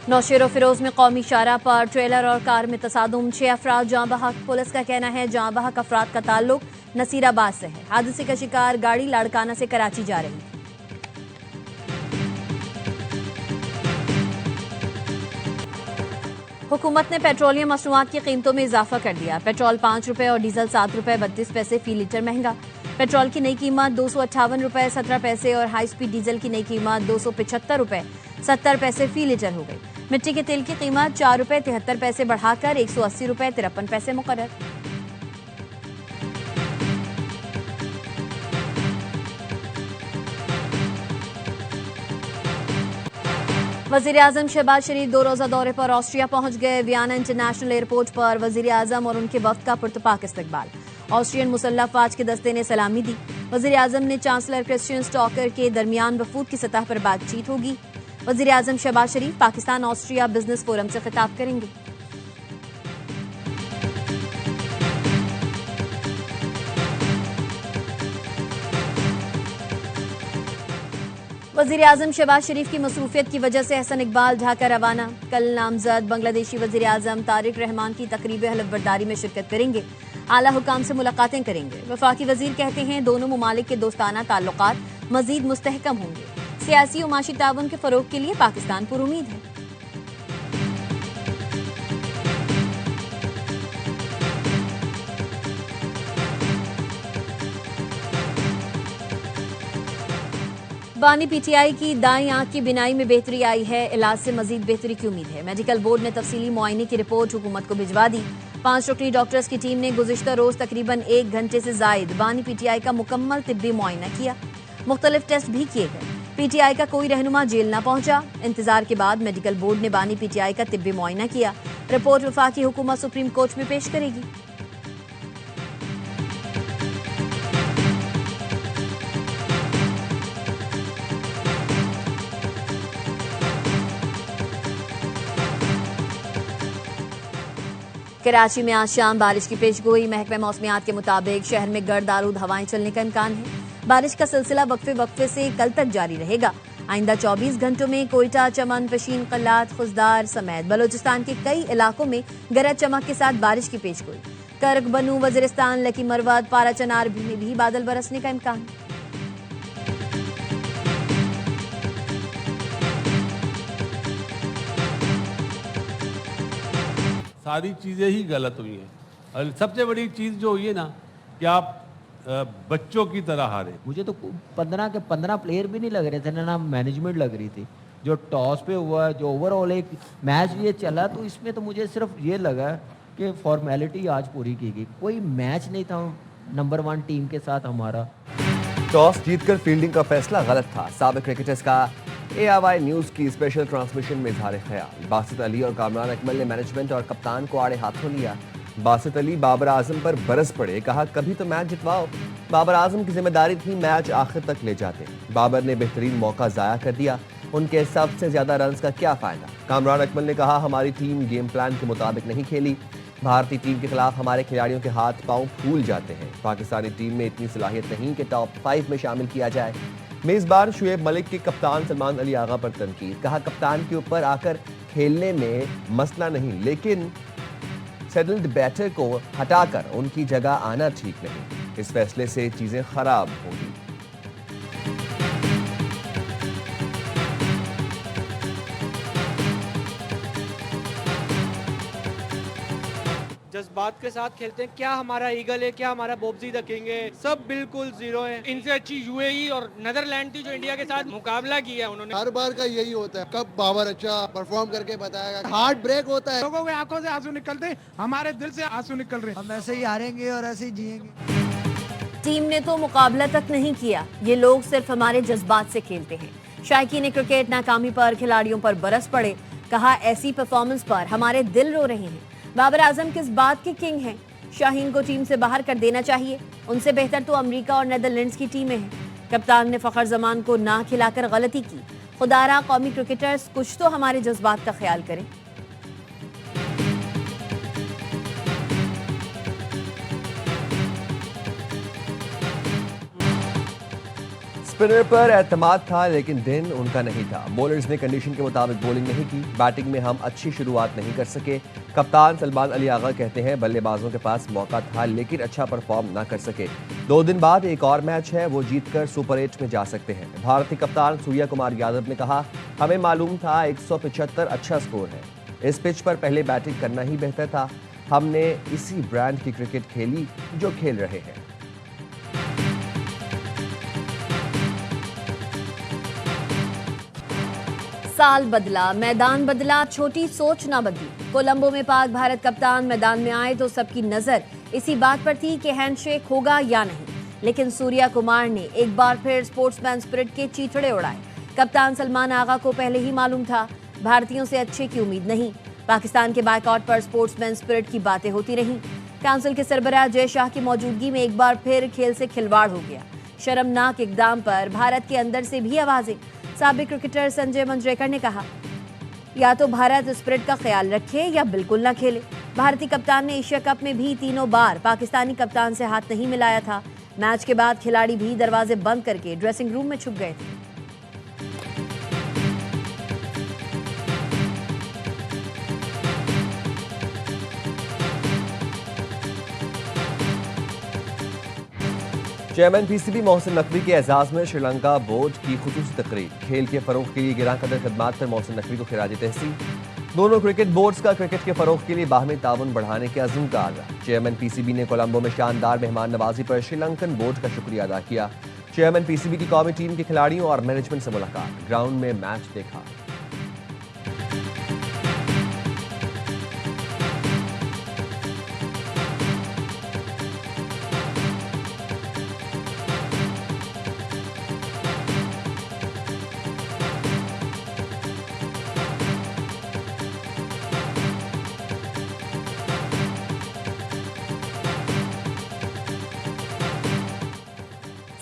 नौशेरो फिरोज में कौमी शाहराह पर ट्रेलर और कार में तसादुम, 6 अफराद जाँ बहक। पुलिस का कहना है जाँ बहक अफराद का ताल्लुक नसीराबाद से है। हादसे का शिकार गाड़ी लाड़काना से कराची जा रही थी। हुकूमत ने पेट्रोलियम मसनूआत की कीमतों में इजाफा कर दिया। पेट्रोल 5 रुपए और डीजल 7 रुपए 32 पैसे फी लीटर महंगा। पेट्रोल की नई कीमत 258 रुपए 17 पैसे और हाई स्पीड डीजल की नई कीमत 275 रुपए 70 पैसे फी लीटर हो गई। मिट्टी के तेल की कीमत 4 रुपए 73 पैसे बढ़ाकर 180 रुपए 53 पैसे मुकर्रर। वजीर आजम शहबाज शरीफ 2 रोजा दौरे पर ऑस्ट्रिया पहुंच गए। वियना इंटरनेशनल एयरपोर्ट पर वजीर आजम और उनके वफ्द का पुरतपाक इस्तकबाल। ऑस्ट्रियन मुसल्लह फौज के दस्ते ने सलामी दी। वजीर आजम ने चांसलर क्रिश्चियन स्टॉकर के दरमियान वफूद की सतह पर बातचीत होगी। वजीर आजम शहबाज शरीफ पाकिस्तान ऑस्ट्रिया बिजनेस फोरम से खिताब करेंगे। वजीर आजम शहबाज शरीफ की मसरूफियत की वजह से हसन इकबाल ढाका रवाना। कल नामजद बांग्लादेशी वजीर आजम तारिक रहमान की तकरीब हलफ बर्दारी में शिरकत करेंगे। आला हुकाम से मुलाकातें करेंगे। वफाकी वजीर कहते हैं दोनों ममालिक के दोस्ताना ताल्लुकात मजीद मुस्तहकम होंगे। सियासी और माशी ताउन के फरोग के लिए पाकिस्तान पुरुमीद है। बानी पीटीआई की दाईं आंख की बिनाई में बेहतरी आई है। इलाज से मजीद बेहतरी की उम्मीद है। मेडिकल बोर्ड ने तफसीली मुआयने की रिपोर्ट हुकूमत को भिजवा दी। 5 रुकनी डॉक्टर्स की टीम ने गुज़िश्ता रोज तकरीबन 1 घंटे से जायद बानी पीटीआई का मुकम्मल तिब्बी मुआयना किया। मुख्तलिफ टेस्ट भी किए गए। पीटीआई का कोई रहनुमा जेल न पहुंचा। इंतजार के बाद मेडिकल बोर्ड ने बानी पीटीआई का तिब्बी मुआयना किया। रिपोर्ट वफाकी हुकूमत सुप्रीम कोर्ट में पेश करेगी। कराची में आज शाम बारिश की पेशगोई। महकमा मौसमियात के मुताबिक शहर में गर्द आलूद हवाएं चलने का इम्कान है। बारिश का सिलसिला वक्फे वक्फे से कल तक जारी रहेगा। आइंदा 24 घंटों में कोयटा, चमन, पशीन, कल्लात, खुजदार समेत बलोचिस्तान के कई इलाकों में गरज चमक के साथ बारिश की पेशगोई। कर्क, बनू, वजीरिस्तान, लकी मरवत, पारा चनार में भी बादल बरसने का इम्कान। सारी चीज़ें ही गलत हुई हैं और सबसे बड़ी चीज़ जो हुई है ना कि आप बच्चों की तरह हारे। मुझे तो 15 के 15 प्लेयर भी नहीं लग रहे थे ना मैनेजमेंट लग रही थी। जो टॉस पे हुआ, जो ओवरऑल एक मैच ये चला, तो इसमें तो मुझे सिर्फ ये लगा कि फॉर्मेलिटी आज पूरी की गई। कोई मैच नहीं था नंबर 1 टीम के साथ हमारा। टॉस जीतकर फील्डिंग का फैसला गलत था। साबिक क्रिकेटर्स का ARY न्यूज की स्पेशल ट्रांसमिशन में इजहार ख्याल। बासित अली और कामरान अकमल ने मैनेजमेंट और कप्तान को आड़े हाथों लिया। बासित अली बाबर आजम पर बरस पड़े, कहा कभी तो मैच जितवाओ। बाबर आजम की जिम्मेदारी थी मैच आखिर तक ले जाते। बाबर ने बेहतरीन मौका जाया कर दिया, उनके सबसे ज्यादा रन का क्या फायदा। कामरान अकमल ने कहा हमारी टीम गेम प्लान के मुताबिक नहीं खेली। भारतीय टीम के खिलाफ हमारे खिलाड़ियों के हाथ पांव फूल जाते हैं। पाकिस्तानी टीम में इतनी सलाहियत नहीं कि टॉप 5 में शामिल किया जाए। मेजबान शुएब मलिक के कप्तान सलमान अली आगा पर तनकीद, कहा कप्तान के ऊपर आकर खेलने में मसला नहीं, लेकिन सेटल्ड बैटर को हटाकर उनकी जगह आना ठीक नहीं। इस फैसले से चीजें खराब होंगी। जज्बात के साथ खेलते हैं। क्या हमारा ईगल है, क्या हमारा बोब्जी द किंग है, सब बिल्कुल जीरो है। इनसे अच्छी UAE और नीदरलैंड थी जो इंडिया के साथ मुकाबला किया उन्होंने। हर बार का यही होता है, कब बाबर अच्छा परफॉर्म करके बताएगा। हार्ट ब्रेक होता है, लोगों की आंखों से आंसू निकलते हैं, हमारे दिल से आंसू निकल रहे हैं। हम ऐसे ही हारेंगे और ऐसे ही जिएंगे। टीम ने तो मुकाबला तक नहीं किया, ये लोग सिर्फ हमारे जज्बात से खेलते हैं। शायकीन क्रिकेट नाकामी पर खिलाड़ियों पर बरस पड़े, कहा ऐसी परफॉर्मेंस पर हमारे दिल रो रहे हैं। बाबर आजम किस बात के किंग हैं? शाहीन को टीम से बाहर कर देना चाहिए। उनसे बेहतर तो अमेरिका और नीदरलैंड्स की टीमें हैं। कप्तान ने फखर जमान को ना खिलाकर गलती की। खुदारा कौमी क्रिकेटर्स कुछ तो हमारे जज्बात का ख्याल करें। स्पिनर पर एतमाद था लेकिन दिन उनका नहीं था। बॉलर्स ने कंडीशन के मुताबिक बॉलिंग नहीं की। बैटिंग में हम अच्छी शुरुआत नहीं कर सके। कप्तान सलमान अली आगा कहते हैं बल्लेबाजों के पास मौका था लेकिन अच्छा परफॉर्म ना कर सके। 2 दिन बाद एक और मैच है, वो जीतकर सुपर 8 में जा सकते हैं। भारतीय कप्तान सूर्या कुमार यादव ने कहा, हमें मालूम था 175 अच्छा स्कोर है। इस पिच पर पहले बैटिंग करना ही बेहतर था। हमने इसी ब्रांड की क्रिकेट खेली जो खेल रहे हैं। साल बदला, मैदान बदला, छोटी सोच ना बदली। कोलंबो में पाक भारत कप्तान मैदान में आए तो सबकी नजर इसी बात पर थी कि हैंडशेक होगा या नहीं, लेकिन सूर्या कुमार ने एक बार फिर स्पोर्ट्समैन स्पिरिट के चीथड़े उड़ाए। कप्तान सलमान आगा को पहले ही मालूम था भारतीयों से अच्छे की उम्मीद नहीं। पाकिस्तान के बायकॉट पर स्पोर्ट्समैन स्पिरिट की बातें होती रहीं। काउंसिल के सरबराह जय शाह की मौजूदगी में एक बार फिर खेल से खिलवाड़ हो गया। शर्मनाक इकदाम पर भारत के अंदर से भी आवाजें। साबिक क्रिकेटर संजय मंजरेकर ने कहा, या तो भारत स्पिरिट का ख्याल रखे या बिल्कुल ना खेले। भारतीय कप्तान ने एशिया कप में भी 3 बार पाकिस्तानी कप्तान से हाथ नहीं मिलाया था। मैच के बाद खिलाड़ी भी दरवाजे बंद करके ड्रेसिंग रूम में छुप गए थे। चेयरमैन पीसीबी मोहसिन नकवी के एजाज में श्रीलंका बोर्ड की खुसूसी तकरीर। खेल के फरोग के लिए गिरां कदर खदमात पर मोहसिन नकवी को खिराज तहसीन। दोनों क्रिकेट बोर्ड्स का क्रिकेट के फरोग के लिए बाहमी ताउन बढ़ाने के अज़्म का आगाह। चेयरमैन पीसीबी ने कोलंबो में शानदार मेहमान नवाजी पर श्रीलंकन बोर्ड का शुक्रिया अदा किया। चेयरमैन पीसीबी की कौमी टीम के खिलाड़ियों और मैनेजमेंट से मुलाकात, ग्राउंड में मैच देखा।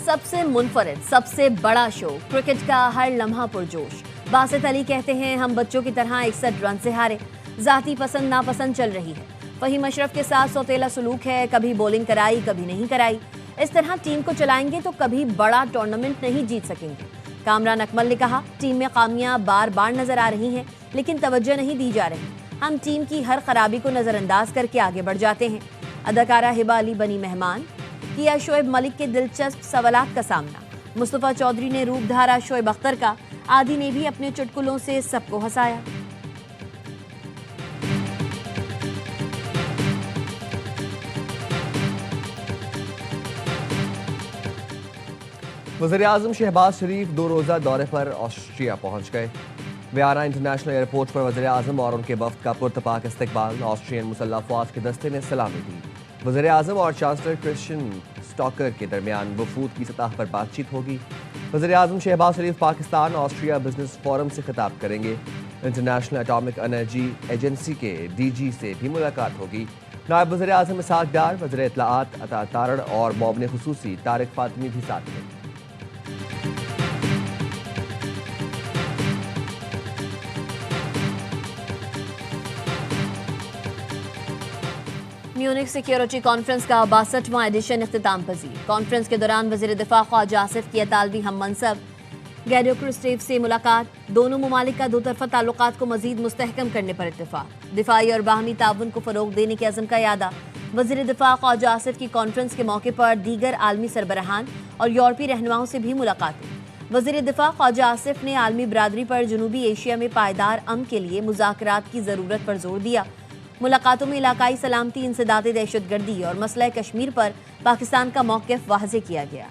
सबसे मुनफरिद, सबसे बड़ा शो, क्रिकेट का हर लम्हा पुरजोश। बासित अली कहते हैं, हम बच्चों की तरह 61 रन से हारे। जाती पसंद नापसंद चल रही है। फहीम अशरफ के साथ सौतेला सलूक है, कभी बॉलिंग कराई कभी नहीं कराई। इस तरह टीम को चलाएंगे तो कभी बड़ा टूर्नामेंट नहीं जीत सकेंगे। कामरान अकमल ने कहा, टीम में खामियां बार बार नजर आ रही हैं लेकिन तवज्जो नहीं दी जा रही। हम टीम की हर खराबी को नजरअंदाज करके आगे बढ़ जाते हैं। अदाकारा हिबा अली बनी मेहमान, किया शोएब मलिक के दिलचस्प सवालात का सामना। मुस्तफा चौधरी ने रूप धारा शोएब अख्तर का। आदि ने भी अपने चुटकुलों से सबको हंसाया। वज़ीर-ए-आज़म शहबाज शरीफ 2 रोज़ा दौरे पर ऑस्ट्रिया पहुंच गए। वियना इंटरनेशनल एयरपोर्ट पर वज़ीर-ए-आज़म और उनके वफ्द का पुरतपाक इस्तकबाल। ऑस्ट्रियन मुसल्लह अफ़वाज के दस्ते ने सलामी दी। वज़ीर-ए-आज़म और चांसलर क्रिश्चियन स्टॉकर के दरमियान वफूद की सतह पर बातचीत होगी। वज़ीर-ए-आज़म शहबाज शरीफ पाकिस्तान ऑस्ट्रिया बिजनेस फोरम से खिताब करेंगे। इंटरनेशनल एटॉमिक एनर्जी एजेंसी के DG से भी मुलाकात होगी। नायब वज़ीर-ए-आज़म इसहाक़ डार, वज़ीर इत्तलाआत अता तारड़ और मोबन खुसूसी तारिक फातिमी भी साथ हैं। म्यूनिख सिक्योरिटी कॉन्फ्रेंस का 62वां एडिशन इख्तिताम पजीर। कॉन्फ्रेंस के दौरान वज़ीर दिफा ख्वाजा आसिफ की अतालवी हम मनसब गैडो क्रिस्टेव से मुलाकात। दोनों ममालिक का 2 तरफ़ा ताल्लुकात को मजीद मुस्तहकम करने पर इत्तेफाक। दिफाई और बाहमी ताउन को फ़रोग देने के अज़्म का यादा। वज़ीर दिफा ख्वाजा आसिफ की कॉन्फ्रेंस के मौके पर दीगर आलमी सरबराहान और यूरोपीय रहनुमाओं से भी मुलाकातें। वज़ीर दिफा ख्वाजा आसिफ ने आलमी बरादरी पर जनूबी एशिया में पायदार अमन के लिए मुज़ाकरात की ज़रूरत पर जोर दिया। मुलाकातों में इलाकाई सलामती, इंसदाद दहशतगर्दी और मसला कश्मीर पर पाकिस्तान का मौक़िफ़ वाज़ेह किया गया।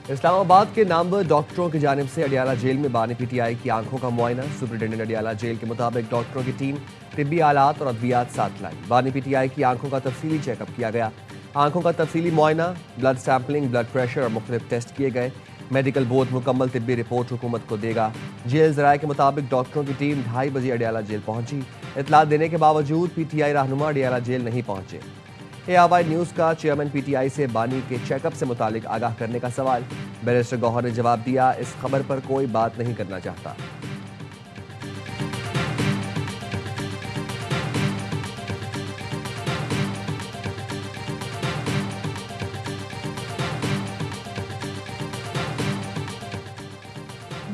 इस्लामाबाद के नामवर डॉक्टरों की जानिब से अडियाला जेल में बानी PTI की आंखों का मुआयना। सुपरिटेंडेंट अडियाला जेल के मुताबिक डॉक्टरों की टीम तिब्बी आलात और अद्वियात साथ लाई। बानी PTI की आंखों का तफसीली चेकअप किया गया। आंखों का तफसीली मुआयना, ब्लड सैम्पलिंग, ब्लड प्रेशर और मुख्तलिफ टेस्ट किए गए। मेडिकल बोर्ड मुकम्मल तिब्बी रिपोर्ट हुकूमत को देगा। जेल ज़राए के मुताबिक डॉक्टरों की टीम 2:30 बजे अडियाला जेल पहुंची। इतला देने के बावजूद PTI रहनुमा अडियाला जेल नहीं पहुंचे। ARY न्यूज़ का चेयरमैन PTI से बानी के चेकअप से मुतालिक आगाह करने का सवाल। बैरिस्टर गौहर ने जवाब दिया, इस खबर पर कोई बात नहीं करना चाहता।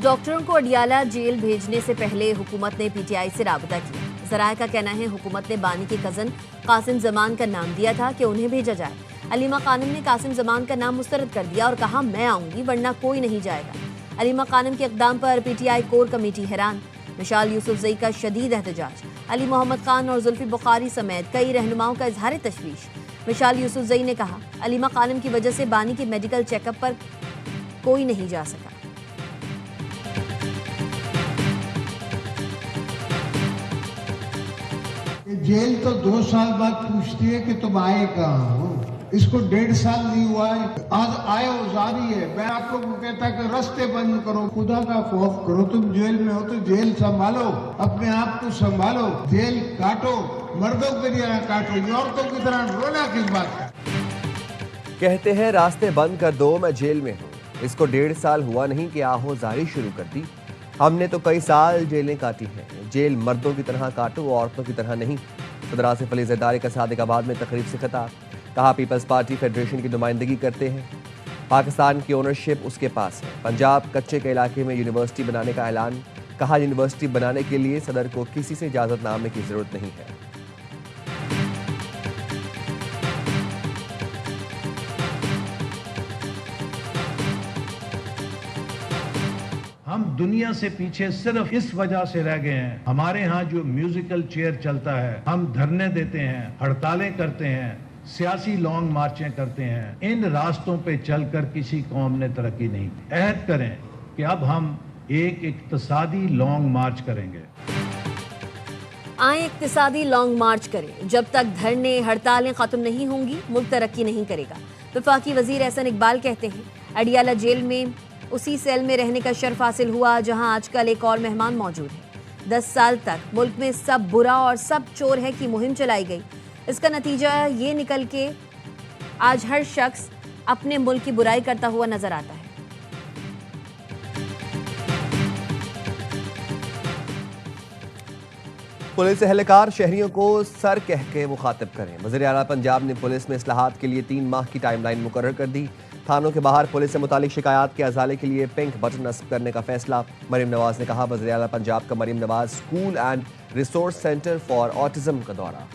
डॉक्टरों को अडियाला जेल भेजने से पहले हुकूमत ने पीटीआई से राबता किया। जराये का कहना है हुकूमत ने बानी के कजन कासिम जमान का नाम दिया था कि उन्हें भेजा जाए। अलीमा खानम ने कासिम जमान का नाम मुस्तरद कर दिया और कहा मैं आऊंगी वरना कोई नहीं जाएगा। अलीमा खानम के इक़दाम पर पीटीआई कोर कमेटी हैरान। मिसाल यूसुफजई का शदीद एहतजाज। अली मोहम्मद खान और जुल्फी बुखारी समेत कई रहनुमाओं का इजहार तशवीश। मिसाल यूसुफजई ने कहा अलीमा खानम की वजह से बानी के मेडिकल चेकअप पर कोई नहीं जा सका। जेल तो 2 साल बाद पूछती है कि तुम आए कहाँ हो। इसको 1.5 साल नहीं हुआ है, आज आए हो जारी है। मैं आप लोगों को कहता कि रास्ते बंद करो, खुदा का खौफ करो। तुम जेल में हो तो जेल संभालो, अपने आप को संभालो। जेल काटो, मर्दों की तरह काटो, औरतों की तरह रोना किस बात का। कहते हैं रास्ते बंद कर दो, मैं जेल में हूँ। इसको 1.5 साल हुआ नहीं कि आहोजारी शुरू कर दी। हमने तो कई साल जेलें काटी हैं। जेल मर्दों की तरह काटो, औरतों की तरह नहीं। सदर आसिफ अली ज़रदारी का सादिकाबाद में तकरीब से खिताब। कहा पीपल्स पार्टी फेडरेशन की नुमाइंदगी करते हैं, पाकिस्तान की ओनरशिप उसके पास है। पंजाब कच्चे के इलाके में यूनिवर्सिटी बनाने का ऐलान। कहा यूनिवर्सिटी बनाने के लिए सदर को किसी से इजाज़तनामे की ज़रूरत नहीं है। हम दुनिया से पीछे सिर्फ इस वजह से रह गए हैं, हमारे यहाँ जो म्यूजिकल चेयर चलता है, हम धरने देते हैं, हड़तालें करते हैं, सियासी लॉन्ग मार्चें करते हैं। इन रास्तों पे चलकर किसी कौम ने तरक्की नहीं की। अहद करें कि अब हम एक इक्तिसादी लॉन्ग मार्च करेंगे। आए इक्तिसादी लॉन्ग मार्च करें। जब तक धरने हड़तालें खत्म नहीं होंगी मुल्क तरक्की नहीं करेगा। वफाकी वजीर एहसन इकबाल कहते हैं अडियाला जेल में उसी सेल में रहने का शर्फ हासिल हुआ जहां आजकल एक और मेहमान मौजूद है। 10 साल तक मुल्क में सब बुरा और सब चोर है की मुहिम चलाई गई। इसका नतीजा ये निकल के आज हर शख्स अपने मुल्क की बुराई करता हुआ नजर आता है। पुलिस एहलकार शहरियों को सर कह के मुखातिब करें। वज़ीर आला पंजाब ने पुलिस में इस्लाहात के लिए 3 माह की टाइमलाइन मुकर्रर कर दी। थानों के बाहर पुलिस से मुतालिक शिकायत के अजाले के लिए पिंक बटन नस्ब करने का फैसला। मरीम नवाज ने कहा वज़ीर आला पंजाब का Maryam Nawaz school and resource centre for autism का दौरा।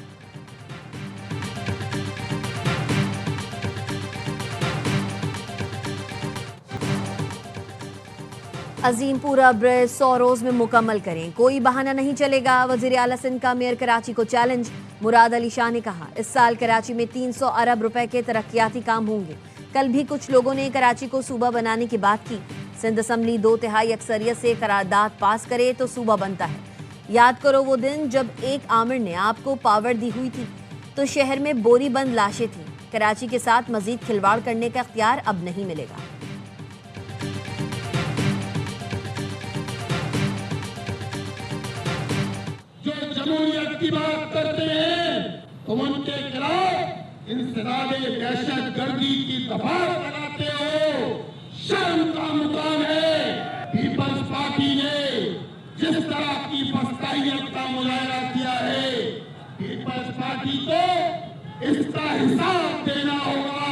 अजीमपुरा ब्रिज 100 रोज में मुकम्मल करें, कोई बहाना नहीं चलेगा। वजीर आला सिंध का मेयर कराची को चैलेंज। मुराद अली शाह ने कहा इस साल कराची में 300 अरब रुपए के तरक्याती काम होंगे। कल भी कुछ लोगों ने कराची को सूबा बनाने की बात की। सिंध असम्बली 2/3 अक्सरियत से करारदाद पास करे तो सूबा बनता है। याद करो वो दिन जब एक आमिर ने आपको पावर दी हुई थी तो शहर में बोरी बंद लाशें थीं। कराची के साथ मजीद खिलवाड़ करने का इख्तियार अब नहीं मिलेगा। जो जमहूरियत की बात करते हैं तो उनके खिलाफ इंसदादे दहशतगर्दी की दफात लगाते हो। शर्म का मुकाम है। पीपल्स पार्टी ने जिस तरह की फस्तायत का मुजाहरा किया है, पीपल्स पार्टी को इसका हिसाब देना होगा।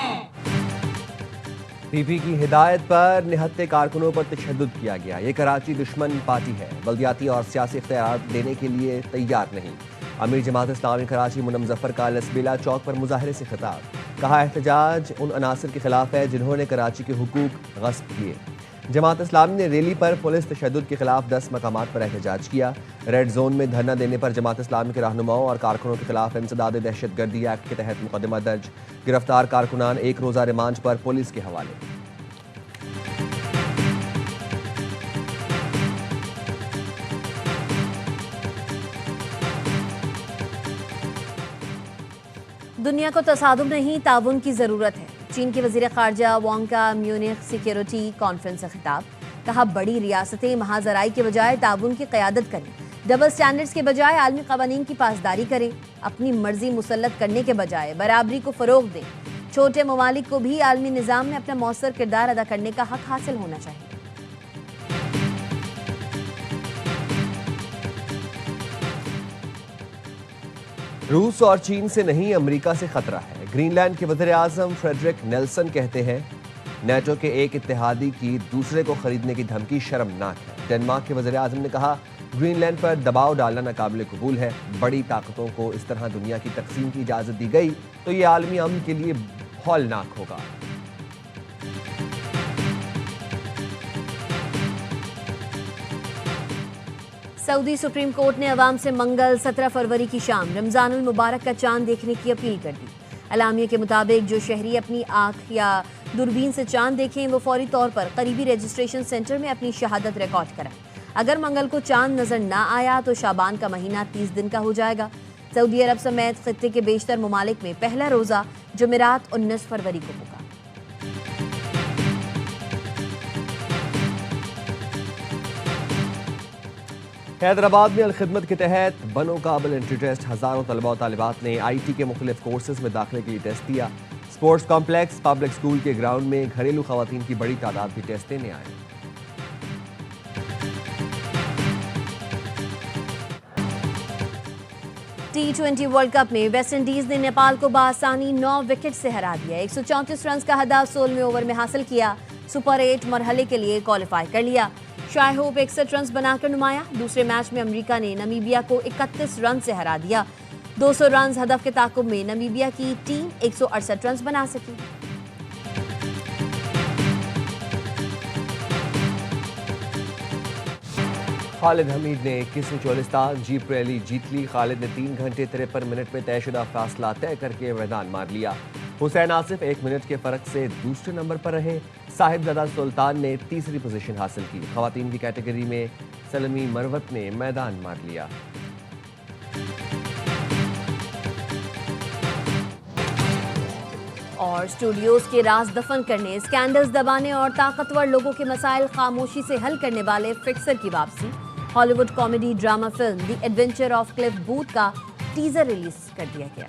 पीपी की हिदायत पर निहत्ते कारकुनों पर तशद्दुद किया गया। ये कराची दुश्मन पार्टी है, बल्दियाती और सियासी इख्तियार देने के लिए तैयार नहीं। अमीर जमात इस्लामी कराची मुनम जफर का लसबेला चौक पर मुजाहरे से खिताब। कहा एहतजाज उन अनासर के खिलाफ है जिन्होंने कराची के हुकूक गस्ब किए। जमात इस्लामी ने रैली पर पुलिस तशद्दुद के खिलाफ 10 मकामात पर एहतजाज किया। रेड जोन में धरना देने पर जमात इस्लामी के रहनुमाओं और कारकुनों के खिलाफ इंसदाद दहशतगर्दी एक्ट के तहत मुकदमा दर्ज। गिरफ्तार कारकुनान 1 रोज़ा रिमांड पर पुलिस के हवाले। दुनिया को तसादुम नहीं ताउन की ज़रूरत है। चीन के वज़ीर ख़ारजा वांग का म्यूनिख सिक्योरिटी कॉन्फ्रेंस से खिताब। कहा बड़ी रियासतें महाजराई के बजाय ताउन की क़यादत करें। डबल स्टैंडर्ड्स के बजाय आलमी क़वानीन की पासदारी करें। अपनी मर्जी मुसल्लत करने के बजाय बराबरी को फ़रोग़ दें। छोटे ममालिक को भी आलमी निज़ाम में अपना मौसर किरदार अदा करने का हक हासिल होना चाहिए। रूस और चीन से नहीं अमेरिका से खतरा है। ग्रीनलैंड के वज़ीर आज़म फ्रेडरिक नेल्सन कहते हैं नेटो के एक इत्तेहादी की दूसरे को खरीदने की धमकी शर्मनाक है। डेनमार्क के वज़ीर आज़म ने कहा, ग्रीनलैंड पर दबाव डालना नाकाबिले कबूल है। बड़ी ताकतों को इस तरह दुनिया की तकसीम की इजाज़त दी गई तो ये आलमी अमन के लिए हौलनाक होगा। सऊदी सुप्रीम कोर्ट ने अवाम से मंगल 17 फरवरी की शाम रमजानुल मुबारक का चांद देखने की अपील कर दी। एलामिया के मुताबिक जो शहरी अपनी आंख या दूरबीन से चांद देखें वो फौरी तौर पर करीबी रजिस्ट्रेशन सेंटर में अपनी शहादत रिकॉर्ड कराएं। अगर मंगल को चांद नजर ना आया तो शाबान का महीना 30 दिन का हो जाएगा। सऊदी अरब समेत खित्ते के बेशतर ममालिक में पहला रोजा जुमेरात 19 फरवरी को होगा। हैदराबाद में अलखिदमत के तहत बनो काबिल एंट्री टेस्ट। हजारों तलबा और तालिबात ने IT के मुख्तलिफ कोर्सेज में दाखिले के लिए टेस्ट दिया। स्पोर्ट्स कॉम्प्लेक्स पब्लिक स्कूल के ग्राउंड में घरेलू खवातीन की बड़ी तादाद भी टेस्ट देने आए। T20 वर्ल्ड कप में वेस्टइंडीज ने नेपाल को बासानी 9 विकेट से हरा दिया। 134 रन का हदफ 16वें ओवर में हासिल किया। सुपर 8 मरहले के लिए क्वालिफाई कर लिया। शाय होप 61 रन बनाकर नुमाया। दूसरे मैच में अमेरिका ने नमीबिया को 31 रन से हरा दिया। 200 रन हदफ के ताकुब में नमीबिया की टीम 168 रन बना सकी। खालिद हमीद ने 21वीं चोलिस्तान जीप रैली जीत ली। खालिद ने 3 घंटे 53 मिनट में तयशुदा फासला तय करके मैदान मार लिया। हुसैन आसिफ 1 मिनट के फर्क से दूसरे नंबर पर रहे। साहिबजादा सुल्तान ने तीसरी पोजीशन हासिल की। खवातीन की कैटेगरी में सलमी मरवत ने मैदान मार लिया। और स्टूडियोज के राज दफन करने, स्कैंडल्स दबाने और ताकतवर लोगों के मसाइल खामोशी से हल करने वाले फिक्सर की वापसी। Hollywood comedy drama film the adventure of Cliff booth का टीजर रिलीज कर दिया गया।